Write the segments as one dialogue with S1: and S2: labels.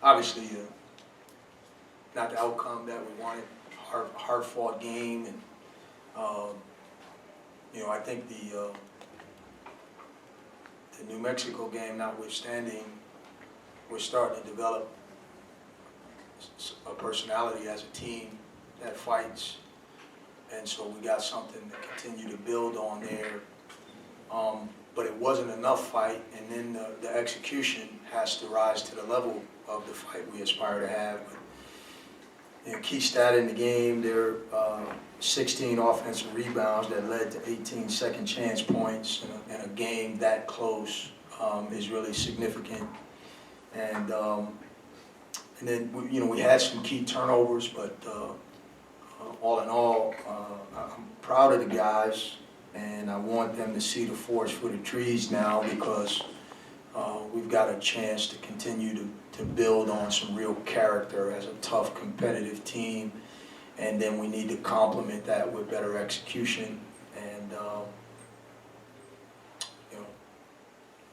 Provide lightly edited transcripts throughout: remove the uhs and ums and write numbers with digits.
S1: obviously not the outcome that we wanted. Hard-fought game, and I think the New Mexico game notwithstanding, we're starting to develop a personality as a team that fights, and so we got something to continue to build on there. But it wasn't enough fight, and then the execution has to rise to the level of the fight we aspire to have. Key stat in the game, there 16 offensive rebounds that led to 18 second chance points in a game that close is really significant. And then we had some key turnovers, but all in all, I'm proud of the guys, and I want them to see the forest for the trees now, because we've got a chance to continue to build on some real character as a tough, competitive team, and then we need to complement that with better execution. And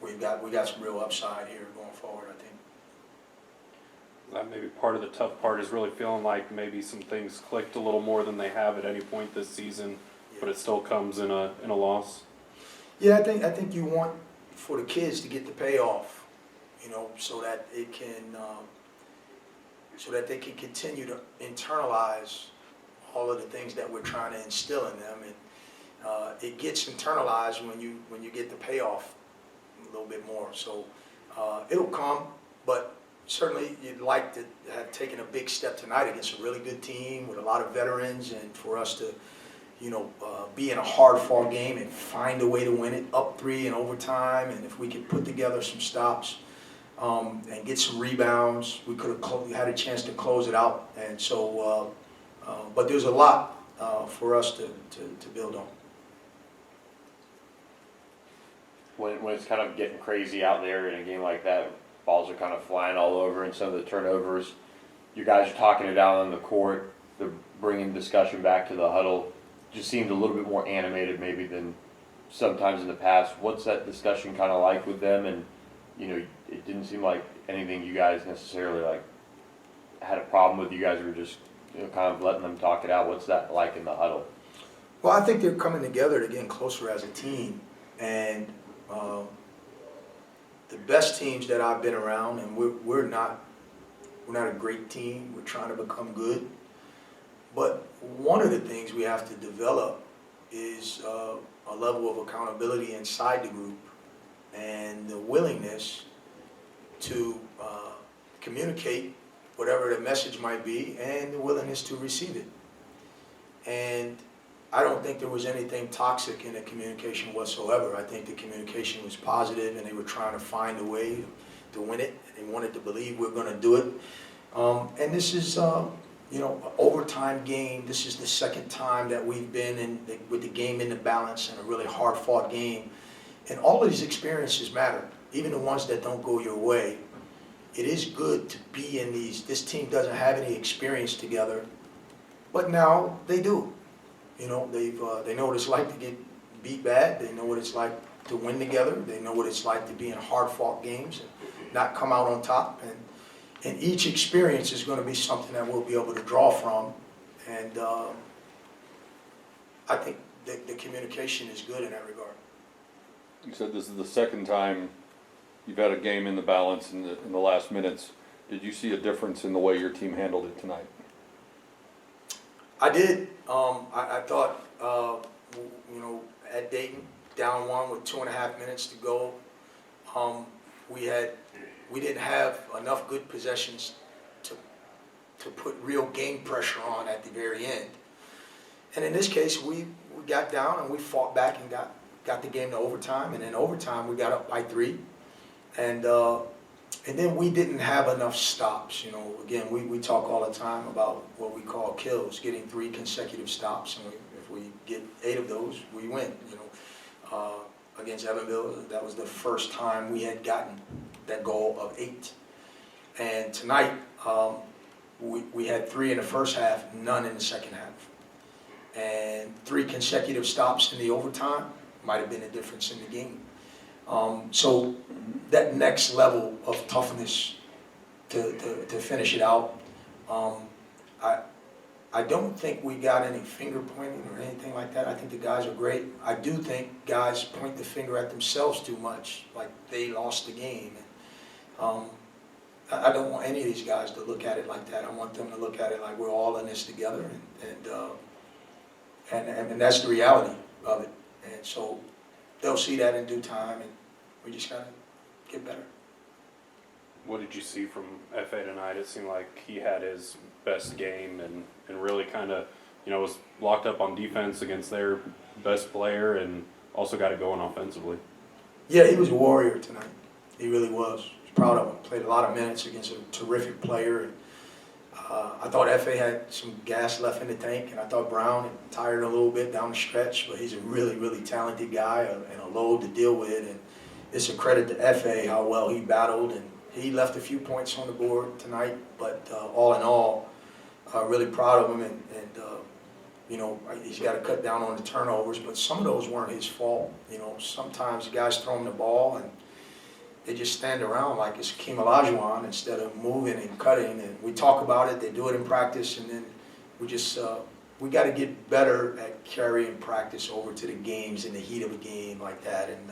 S1: we got some real upside here going forward, I think.
S2: That maybe part of the tough part is really feeling like maybe some things clicked a little more than they have at any point this season,
S1: Yeah.
S2: but it still comes in a loss.
S1: Yeah, I think you want for the kids to get the payoff, so that it can, so that they can continue to internalize all of the things that we're trying to instill in them, and it gets internalized when you get the payoff a little bit more. So it'll come, but certainly you'd like to have taken a big step tonight against a really good team with a lot of veterans, and for us to be in a hard-fought game and find a way to win it, up 3 in overtime, and if we could put together some stops and get some rebounds, we could have had a chance to close it out. And so, but there's a lot for us to build on.
S3: When it's kind of getting crazy out there in a game like that, balls are kind of flying all over, and some of the turnovers, you guys are talking it out on the court, they're bringing discussion back to the huddle. Just seemed a little bit more animated maybe than sometimes in the past. What's that discussion kind of like with them? And it didn't seem like anything you guys necessarily had a problem with. You guys were just kind of letting them talk it out. What's that like in the huddle?
S1: Well, I think they're coming together to getting closer as a team, and the best teams that I've been around, and we're not a great team. We're trying to become good. But one of the things we have to develop is a level of accountability inside the group, and the willingness to communicate whatever the message might be, and the willingness to receive it. And I don't think there was anything toxic in the communication whatsoever. I think the communication was positive, and they were trying to find a way to win it. They wanted to believe we're going to do it. And this is an overtime game. This is the second time that we've been with the game in the balance, and a really hard-fought game. And all of these experiences matter, even the ones that don't go your way. It is good to be in these. This team doesn't have any experience together, but now they do. They know what it's like to get beat bad. They know what it's like to win together. They know what it's like to be in hard-fought games and not come out on top. And each experience is going to be something that we'll be able to draw from. And I think the communication is good in that regard.
S4: You said this is the second time you've had a game in the balance in the last minutes. Did you see a difference in the way your team handled it tonight?
S1: I did. I thought, at Dayton, down 1 with 2.5 minutes to go, we didn't have enough good possessions to put real game pressure on at the very end. And in this case, we got down and we fought back and got the game to overtime. And in overtime, we got up by 3. And then we didn't have enough stops. Again, we talk all the time about what we call kills, getting 3 consecutive stops. And if we get 8 of those, we win. Against Evansville, that was the first time we had gotten that goal of 8. And tonight, we had 3 in the first half, none in the second half. And 3 consecutive stops in the overtime might have been the difference in the game. So that next level of toughness to finish it out. I don't think we got any finger pointing or anything like that. I think the guys are great. I do think guys point the finger at themselves too much, like they lost the game. I don't want any of these guys to look at it like that. I want them to look at it like we're all in this together, and that's the reality of it. And so they'll see that in due time, and we just gotta get better.
S2: What did you see from FA tonight? It seemed like he had his best game and really kind of, was locked up on defense against their best player and also got it going offensively.
S1: Yeah, he was a warrior tonight. He really was. I was proud of him. Played a lot of minutes against a terrific player. And, I thought FA had some gas left in the tank, and I thought Brown had tired a little bit down the stretch, but he's a really, really talented guy and a load to deal with. And it's a credit to FA how well he battled, and he left a few points on the board tonight, but all in all, really proud of him. And he's got to cut down on the turnovers, but some of those weren't his fault. Sometimes guys throw him the ball and they just stand around like it's Hakeem Olajuwon instead of moving and cutting. And we talk about it, they do it in practice, and then we just we got to get better at carrying practice over to the games in the heat of a game like that. And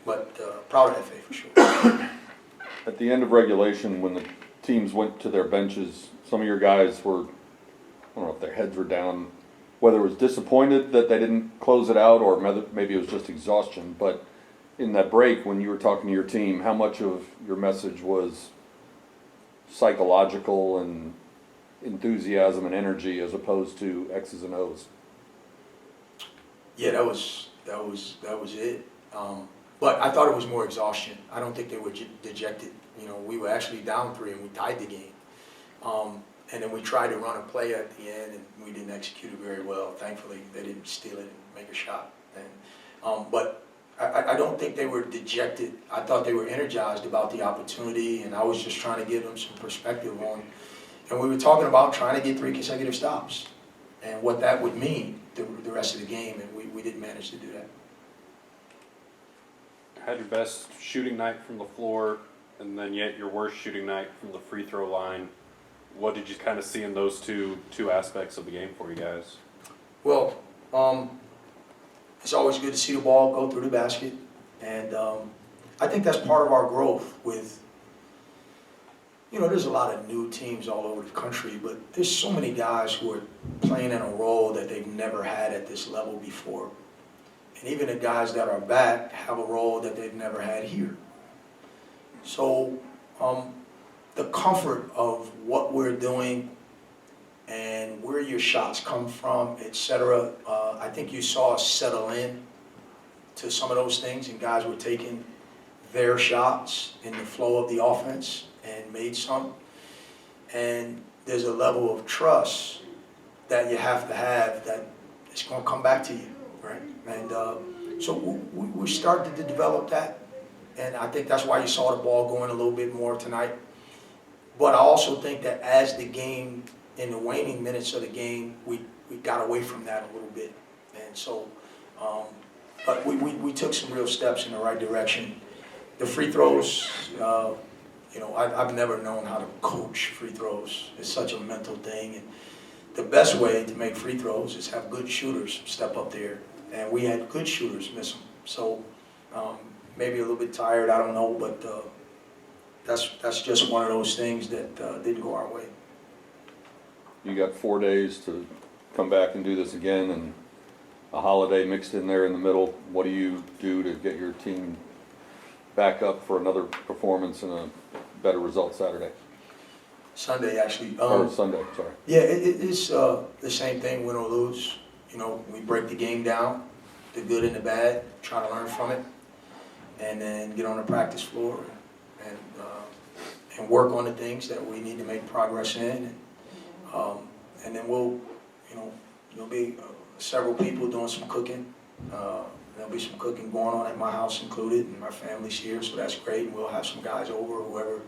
S1: but proud of FA for sure.
S4: At the end of regulation, when the teams went to their benches, some of your guys were, I don't know if their heads were down, whether it was disappointed that they didn't close it out or maybe it was just exhaustion. But in that break, when you were talking to your team, how much of your message was psychological and enthusiasm and energy as opposed to X's and O's?
S1: Yeah, that was it. But I thought it was more exhaustion. I don't think they were dejected. We were actually down 3 and we tied the game. And then we tried to run a play at the end and we didn't execute it very well. Thankfully, they didn't steal it and make a shot. But I don't think they were dejected. I thought they were energized about the opportunity, and I was just trying to give them some perspective on. And we were talking about trying to get 3 consecutive stops and what that would mean the rest of the game, and we didn't manage to do that.
S2: Had your best shooting night from the floor, and then yet your worst shooting night from the free throw line. What did you kind of see in those two aspects of the game for you guys?
S1: Well, it's always good to see the ball go through the basket, and I think that's part of our growth with, there's a lot of new teams all over the country, but there's so many guys who are playing in a role that they've never had at this level before. And even the guys that are back have a role that they've never had here. So the comfort of what we're doing and where your shots come from, etc. I think you saw us settle in to some of those things, and guys were taking their shots in the flow of the offense and made some. And there's a level of trust that you have to have that it's going to come back to you, right? And so we started to develop that, and I think that's why you saw the ball going a little bit more tonight. But I also think that as the game, in the waning minutes of the game, we got away from that a little bit. And so, but we took some real steps in the right direction. The free throws, I've never known how to coach free throws. It's such a mental thing. And the best way to make free throws is have good shooters step up there. And we had good shooters miss them. So maybe a little bit tired, I don't know, but that's just one of those things that didn't go our way.
S4: You got 4 days to come back and do this again, and a holiday mixed in there in the middle. What do you do to get your team back up for another performance and a better result Saturday?
S1: Sunday, actually.
S4: Or Sunday, sorry.
S1: Yeah, it's the same thing, win or lose. We break the game down, the good and the bad, try to learn from it, and then get on the practice floor and work on the things that we need to make progress in. And then there'll be several people doing some cooking. There'll be some cooking going on at my house included, and my family's here, so that's great. And we'll have some guys over, whoever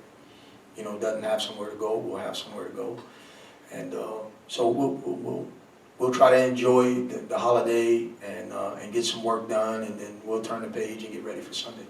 S1: doesn't have somewhere to go, we'll have somewhere to go. And so we'll try to enjoy the holiday and get some work done, and then we'll turn the page and get ready for Sunday.